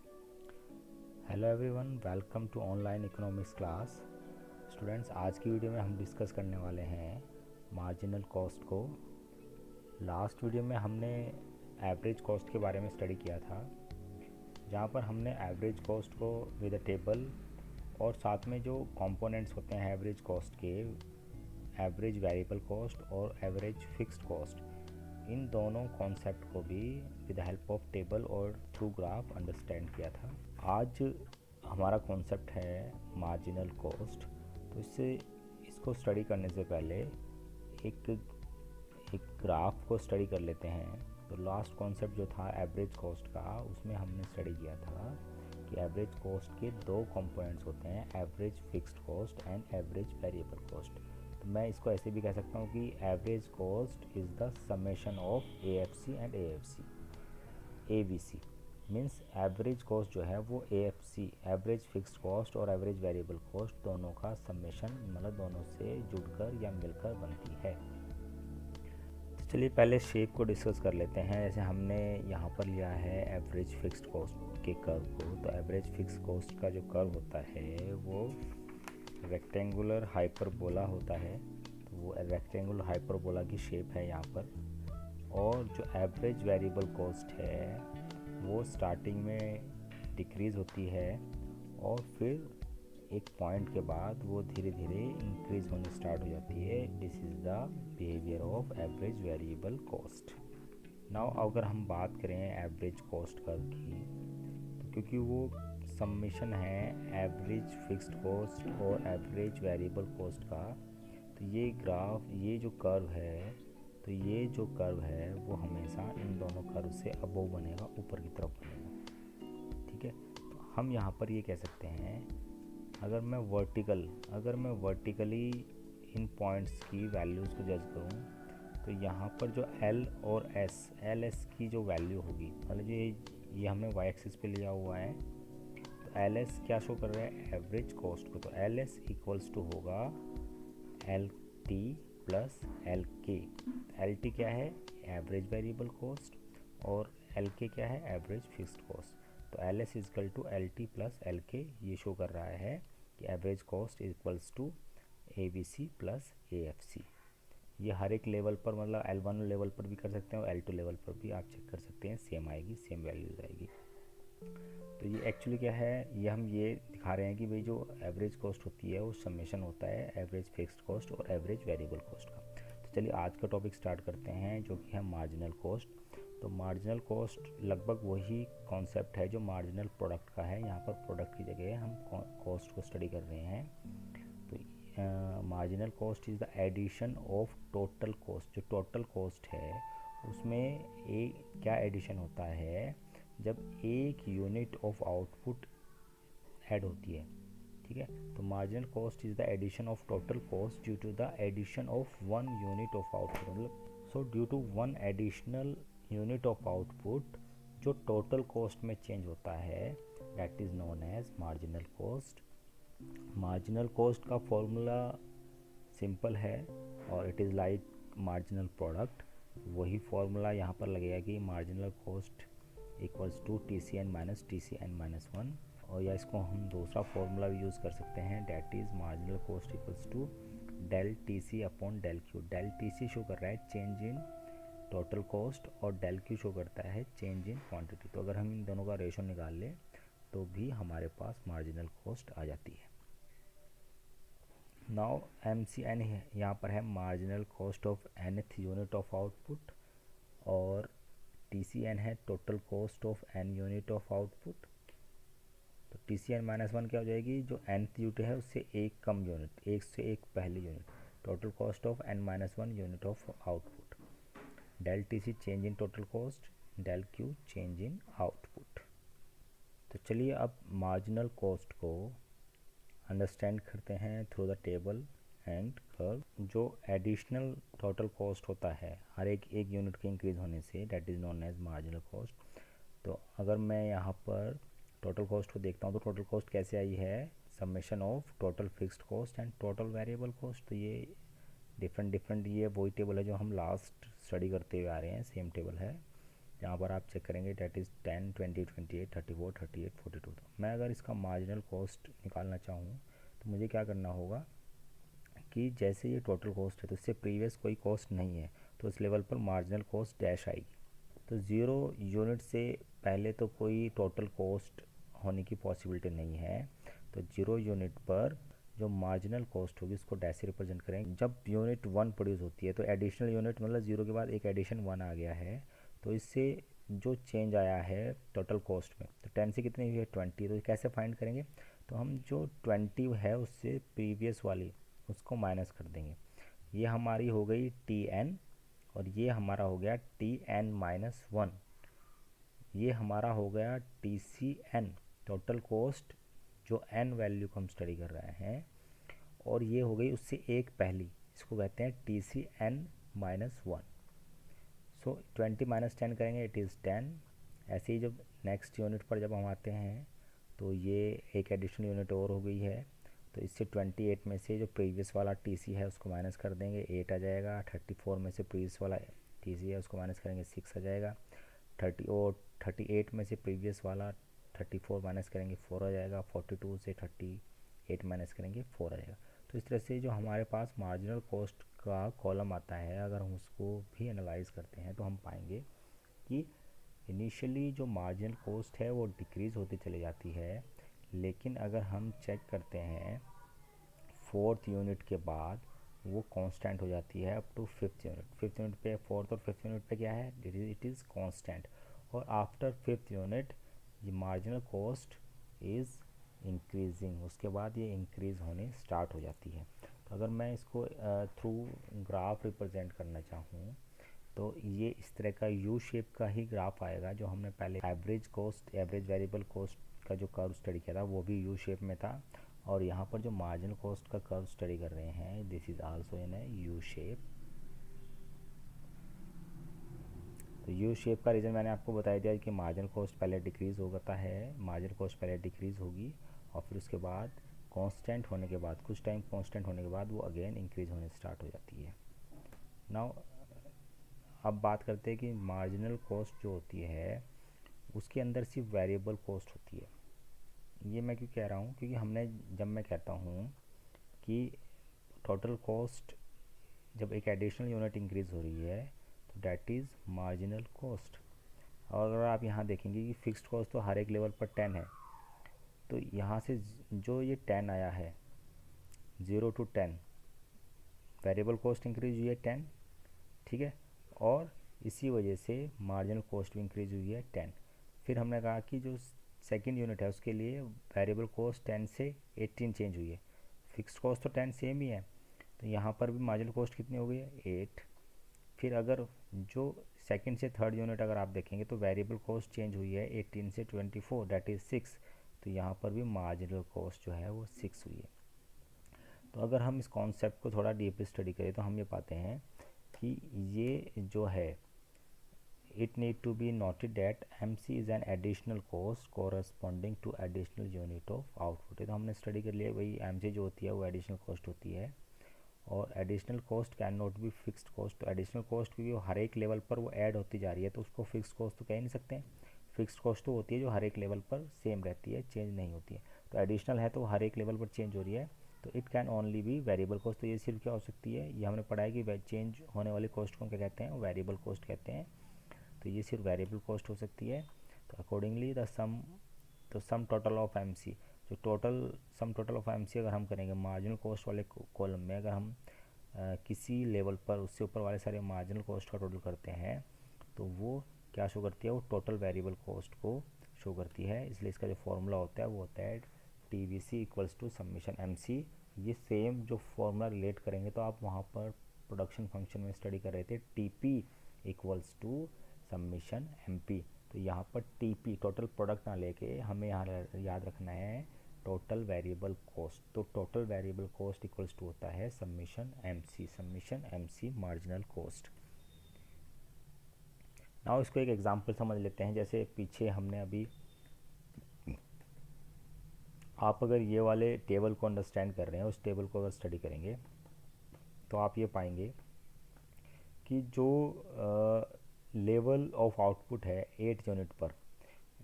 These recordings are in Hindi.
Hello everyone, welcome to online economics class. Students, आज की वीडियो में हम डिस्कस करने वाले हैं मार्जिनल कॉस्ट को। लास्ट वीडियो में हमने एवरेज कॉस्ट के बारे में स्टडी किया था, जहाँ पर हमने एवरेज कॉस्ट को विद अ टेबल और साथ में जो कंपोनेंट्स होते हैं एवरेज कॉस्ट के, एवरेज वेरिएबल कॉस्ट और एवरेज फिक्स्ड कॉस्ट, इन दोनों कॉन्सेप्ट को भी विद हेल्प ऑफ टेबल और थ्रू ग्राफ अंडरस्टैंड किया था। आज हमारा कॉन्सेप्ट है मार्जिनल कॉस्ट। तो इसको स्टडी करने से पहले एक एक ग्राफ को स्टडी कर लेते हैं। तो लास्ट कॉन्सेप्ट जो था एवरेज कॉस्ट का, उसमें हमने स्टडी किया था कि एवरेज कॉस्ट के दो कंपोनेंट्स होते हैं, average fixed cost and average variable cost. तो मैं इसको ऐसे भी कह सकता हूँ कि average cost is the summation of AFC and AFC AVC. Means average cost जो है वो एएफसी एवरेज फिक्स्ड कॉस्ट और एवरेज वेरिएबल कॉस्ट दोनों का समेशन, मतलब दोनों से जुड़कर या मिलकर बनती है। तो चलिए पहले शेप को डिस्कस कर लेते हैं। जैसे हमने यहाँ पर लिया है एवरेज फिक्स्ड कॉस्ट के कर्व को। तो एवरेज फिक्स्ड कॉस्ट का जो कर्व होता है वो रेक्टेंगुलर हाइपरबोला होता है। तो वो रेक्टेंगुलर हाइपरबोला की शेप है यहाँ पर। और जो एवरेज वेरिएबल कॉस्ट है वो स्टार्टिंग में डिक्रीज़ होती है और फिर एक पॉइंट के बाद वो धीरे धीरे इंक्रीज़ होने स्टार्ट हो जाती है। This is the behaviour of average variable cost. Now अगर हम बात करें एवरेज कॉस्ट कर्व की, तो क्योंकि वो समेशन है एवरेज फिक्स्ड कॉस्ट और एवरेज वेरिएबल कॉस्ट का, तो ये ग्राफ, ये जो कर्व है, तो ये जो कर्व है वो हमेशा इन दोनों कर्व से अबोव बनेगा, ऊपर की तरफ बनेगा। ठीक है, तो हम यहाँ पर ये कह सकते हैं, अगर मैं वर्टिकली इन पॉइंट्स की वैल्यूज़ को जज करूँ, तो यहाँ पर जो एल और एस की जो वैल्यू होगी, मतलब ये हमने वाई एक्सिस पे लिया हुआ है। तो एल एस क्या शो कर रहा है, एवरेज कॉस्ट को। तो एल एस इक्वल्स टू होगा L T plus L K. L T क्या है, एवरेज वेरिएबल कॉस्ट, और एल के क्या है, एवरेज फिक्स्ड कॉस्ट। तो L S equal to L T plus L K, ये शो कर रहा है कि average cost equals to A B C plus A F C. ये हर एक लेवल पर, मतलब L1 लेवल पर भी कर सकते हैं और L2 लेवल पर भी आप चेक कर सकते हैं, सेम आएगी, सेम वैल्यूज आएगी। तो ये एक्चुअली क्या है, ये हम ये दिखा रहे हैं कि भाई जो एवरेज कॉस्ट होती है वो समेशन होता है एवरेज फिक्स्ड कॉस्ट और एवरेज वेरिएबल कॉस्ट का। तो चलिए आज का टॉपिक स्टार्ट करते हैं, जो कि है मार्जिनल कॉस्ट। तो मार्जिनल कॉस्ट लगभग वही कॉन्सेप्ट है जो मार्जिनल प्रोडक्ट का है। यहाँ पर प्रोडक्ट की जगह हम कॉस्ट को स्टडी कर रहे हैं। तो marginal cost is the addition of total cost. जो टोटल कॉस्ट है उसमें क्या एडिशन होता है, जब एक यूनिट ऑफ आउटपुट ऐड होती है। ठीक है, तो marginal cost is the addition of total cost due to the addition of one unit of output. मतलब so due to one additional unit of output जो टोटल कॉस्ट में चेंज होता है, that is known as marginal cost. Marginal cost का फॉर्मूला सिंपल है और it is like marginal product. वही फॉर्मूला यहाँ पर लगेगा कि marginal cost equals to T C N minus one. और या इसको हम दूसरा फॉर्मूला भी यूज़ कर सकते हैं, that is marginal cost equals to del T C upon del Q. Del T C show कर रहा है चेंज इन टोटल कॉस्ट और डेल क्यू शो करता है चेंज इन क्वांटिटी। तो अगर हम इन दोनों का रेशो निकाल लें तो भी हमारे पास मार्जिनल कॉस्ट आ जाती है। नाउ एम सी एन यहाँ पर है marginal cost of nth unit of output, और टी सी एन है total cost of n unit of output. तो T C N minus one क्या हो जाएगी, जो nth यूनिट है उससे एक कम यूनिट, एक से एक पहली unit, total cost of n minus one unit of output. Del T C change in total cost, del Q change in output. तो चलिए अब मार्जिनल कॉस्ट को अंडरस्टैंड करते हैं through the table and curve. जो एडिशनल टोटल कॉस्ट होता है हर एक यूनिट के इंक्रीज होने से, that is known as marginal cost. तो अगर मैं यहाँ पर टोटल कॉस्ट को देखता हूँ, तो टोटल कॉस्ट कैसे आई है, summation of total fixed cost and total variable cost. तो ये डिफरेंट ये वही टेबल है जो हम लास्ट स्टडी करते हुए आ रहे हैं, सेम टेबल है। जहाँ पर आप चेक करेंगे डेट इज़ 10, 20, 28, 34, 38, 42। मैं अगर इसका मार्जिनल कॉस्ट निकालना चाहूँ तो मुझे क्या करना होगा कि जैसे ये टोटल कॉस्ट है तो इससे प्रीवियस कोई कॉस्ट नहीं है, तो इस लेवल पर मार्जिनल कॉस्ट डैश आएगी। तो ज़ीरो यूनिट से पहले तो कोई टोटल कॉस्ट होने की पॉसिबिलिटी नहीं है, तो ज़ीरो यूनिट पर जो मार्जिनल कॉस्ट होगी उसको डैश से रिप्रेजेंट करेंगे। जब यूनिट 1 प्रोड्यूस होती है तो एडिशनल यूनिट मतलब ज़ीरो के बाद एक एडिशन 1 आ गया है, तो इससे जो चेंज आया है टोटल कॉस्ट में, तो 10 से कितनी हुई है 20, तो कैसे फाइंड करेंगे, तो हम जो 20 है उससे प्रीवियस वाली उसको माइनस कर देंगे। ये हमारी हो गई TN और ये हमारा हो गया TN-1, ये हमारा हो गया TCN, टोटल कॉस्ट जो n वैल्यू को हम स्टडी कर रहे हैं, और ये हो गई उससे एक पहली, इसको कहते हैं TCN-1। सो 20 माइनस 10 करेंगे इट इज़ 10। ऐसे ही जब नेक्स्ट यूनिट पर जब हम आते हैं तो ये एक एडिशनल यूनिट और हो गई है, तो इससे 28 में से जो प्रीवियस वाला TC है उसको माइनस कर देंगे, 8 आ जाएगा। 34 में से प्रीवियस वाला TC है उसको माइनस करेंगे, 6 आ जाएगा। 38 में से प्रीवियस वाला 34 माइनस करेंगे, 4 आ जाएगा। 42 से 38 माइनस करेंगे, 4 आ जाएगा। तो इस तरह से जो हमारे पास मार्जिनल कॉस्ट का कॉलम आता है, अगर हम उसको भी एनालाइज करते हैं तो हम पाएंगे कि इनिशियली जो मार्जिनल कॉस्ट है वो डिक्रीज़ होती चली जाती है, लेकिन अगर हम चेक करते हैं फोर्थ यूनिट के बाद वो कांस्टेंट हो जाती है up to fifth unit. Fifth unit पे, फोर्थ और फिफ्थ यूनिट पे क्या है, इट इज़ कांस्टेंट। और आफ्टर फिफ्थ यूनिट ये मार्जिनल कॉस्ट इज़ इंक्रीजिंग, उसके बाद ये इंक्रीज़ होने स्टार्ट हो जाती है। तो अगर मैं इसको थ्रू ग्राफ रिप्रेजेंट करना चाहूँ तो ये इस तरह का यू शेप का ही ग्राफ आएगा, जो हमने पहले average cost, average variable cost का जो कर्व स्टडी किया था वो भी यू शेप में था, और यहाँ पर जो मार्जिनल कॉस्ट का कर्व स्टडी कर रहे हैं this is also in A U shape. तो यू शेप का रीज़न मैंने आपको बता दिया कि मार्जिनल कॉस्ट पहले डिक्रीज़ होता है, मार्जिनल कॉस्ट पहले डिक्रीज़ होगी और फिर उसके बाद कांस्टेंट होने के बाद, कुछ टाइम कांस्टेंट होने के बाद वो अगेन इंक्रीज़ होने स्टार्ट हो जाती है। नाउ अब बात करते हैं कि मार्जिनल कॉस्ट जो होती है उसके अंदर सिर्फ वेरिएबल कॉस्ट होती है। ये मैं क्यों कह रहा हूँ, क्योंकि हमने, जब मैं कहता हूँ कि टोटल कॉस्ट जब एक एडिशनल यूनिट इंक्रीज़ हो रही है तो डैट इज़ मार्जिनल कॉस्ट। और अगर आप यहाँ देखेंगे कि फिक्स्ड कॉस्ट तो हर एक लेवल पर 10 है, तो यहाँ से जो ये 10 आया है 0 to 10, वेरिएबल कॉस्ट इंक्रीज हुई है 10, ठीक है, और इसी वजह से मार्जिनल कॉस्ट भी इंक्रीज हुई है 10। फिर हमने कहा कि जो सेकंड यूनिट है उसके लिए वेरिएबल कॉस्ट 10 से 18 चेंज हुई है, फिक्स्ड कॉस्ट तो 10 सेम ही है, तो यहाँ पर भी मार्जिनल कॉस्ट कितनी हो गई है 8। फिर अगर जो सेकंड से थर्ड यूनिट अगर आप देखेंगे तो वेरिएबल कॉस्ट चेंज हुई है 18 से 24 डेट इज़ 6, तो यहाँ पर भी मार्जिनल कॉस्ट जो है वो 6 हुई है। तो अगर हम इस कॉन्सेप्ट को थोड़ा डीप स्टडी करें तो हम ये पाते हैं कि ये जो है it need to be noted that MC is an additional cost corresponding to additional unit of output। तो हमने स्टडी कर लिया वही MC जो होती है वो एडिशनल कॉस्ट होती है, और additional cost can not be fixed cost. तो एडिशनल कॉस्ट क्योंकि वो हर एक लेवल पर वो ऐड होती जा रही है तो उसको फिक्स्ड कॉस्ट तो कह ही नहीं सकते। फिक्स्ड कॉस्ट तो होती है जो हर एक लेवल पर सेम रहती है, चेंज नहीं होती है। तो एडिशनल है तो हर एक लेवल पर चेंज हो रही है, तो it can only be variable cost. तो ये सिर्फ क्या हो सकती है, ये हमने पढ़ा है कि चेंज होने वाली कॉस्ट को क्या कहते हैं, वेरिएबल कॉस्ट कहते हैं, तो ये सिर्फ वेरिएबल कॉस्ट हो सकती है। तो accordingly the sum total of MC, जो सम टोटल ऑफ MC अगर हम करेंगे मार्जिनल कॉस्ट वाले कॉलम में, अगर हम किसी लेवल पर उससे ऊपर वाले सारे मार्जिनल कॉस्ट का टोटल करते हैं तो वो क्या शो करती है, वो टोटल वेरिएबल कॉस्ट को शो करती है। इसलिए इसका जो फॉर्मूला होता है वो होता है TVC equals to summation MC। ये सेम जो फॉर्मूला रिलेट करेंगे तो आप वहाँ पर प्रोडक्शन फंक्शन में स्टडी कर रहे थे TP equals to summation MP। तो यहाँ पर TP टोटल प्रोडक्ट ना लेके हमें यहाँ याद रखना है टोटल वेरिएबल कॉस्ट। तो total variable cost equals to होता है summation MC marginal cost. Now इसको एक एग्जांपल समझ लेते हैं। जैसे पीछे हमने अभी, आप अगर ये वाले टेबल को अंडरस्टैंड कर रहे हैं, उस टेबल को अगर स्टडी करेंगे तो आप ये पाएंगे कि जो लेवल ऑफ आउटपुट है 8 यूनिट पर,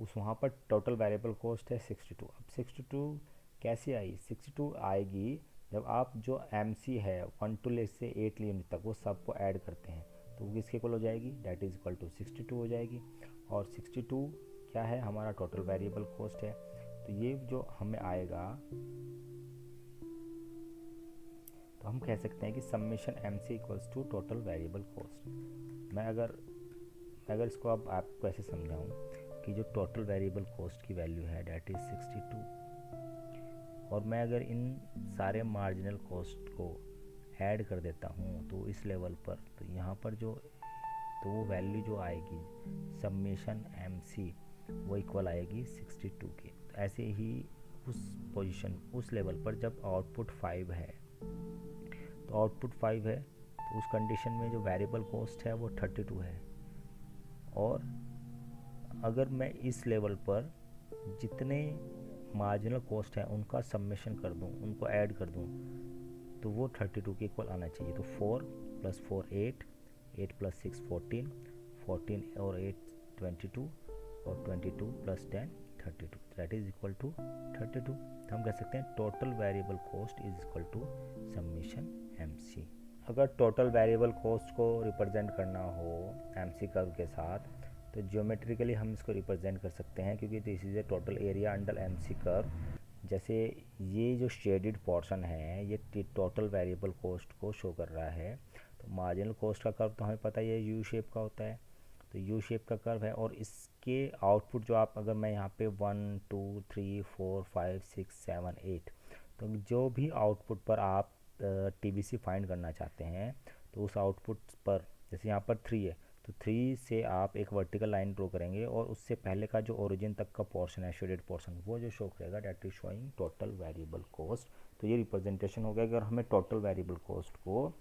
उस वहाँ पर टोटल वेरिएबल कॉस्ट है 62। अब 62 कैसे आई? 62 आएगी जब आप जो MC है 1 to ले से 8 यूनिट तक वो सबको ऐड करते हैं, तो वो किसके इक्वल हो जाएगी? डेट इज इक्वल टू 62 हो जाएगी। और 62 क्या है? हमारा टोटल वेरिएबल कॉस्ट है। तो ये जो हमें आएगा, तो हम कह सकते हैं कि summation MC equals to total variable cost. मैं अगर इसको अब आपको ऐसे समझाऊं कि जो टोटल वेरिएबल कॉस्ट की वैल्यू है डेट इज़ 62, और मैं अगर इन सारे मार्जिनल कॉस्ट को ऐड कर देता हूँ तो इस लेवल पर, तो यहाँ पर तो वो वैल्यू जो आएगी समेशन MC वो इक्वल आएगी 62 के। तो ऐसे ही उस लेवल पर जब आउटपुट 5 है, तो आउटपुट 5 है तो उस कंडीशन में जो वेरिएबल कॉस्ट है वो 32 है। और अगर मैं इस लेवल पर जितने मार्जिनल कॉस्ट है उनका समेशन कर दूं, उनको ऐड कर दूं, तो वो 32 के इक्वल आना चाहिए। तो 4 + 4 8, 8 + 6 14, 14 और 8 22, और 22 + 10 32, दैट इज इक्वल टू 32। तो हम कह सकते हैं total variable cost is equal to summation MC। अगर टोटल वेरिएबल कॉस्ट को रिप्रेजेंट करना हो MC कर्व के साथ, तो ज्योमेट्रिकली हम इसको रिप्रेजेंट कर सकते हैं, क्योंकि this is a total area under MC curve. जैसे ये जो शेडेड पोर्शन है ये टोटल वेरिएबल कॉस्ट को शो कर रहा है। तो मार्जिनल कॉस्ट का कर्व तो हमें पता ही है यू शेप का होता है, तो यू शेप का कर्व है। और इसके आउटपुट जो आप, अगर मैं यहाँ पे 1 2 3 4 5 6 7 8, तो जो भी आउटपुट पर आप TBC फाइंड करना चाहते हैं, तो उस आउटपुट पर जैसे यहाँ पर 3 है, तो 3 से आप एक वर्टिकल लाइन ड्रॉ करेंगे और उससे पहले का जो ओरिजिन तक का पोर्शन है, शेडेड पोर्शन, वो जो शो करेगा that is showing total variable cost. तो ये रिप्रेजेंटेशन हो गया। अगर हमें टोटल वेरिएबल कॉस्ट को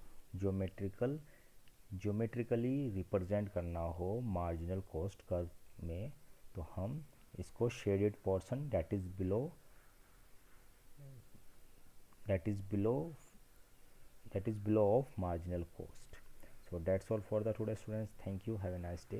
ज्योमेट्रिकली रिप्रेजेंट करना हो मार्जिनल कॉस्ट कर्व में, तो हम इसको shaded portion that is below of marginal cost. So that's all for the today students. Thank you. Have a nice day.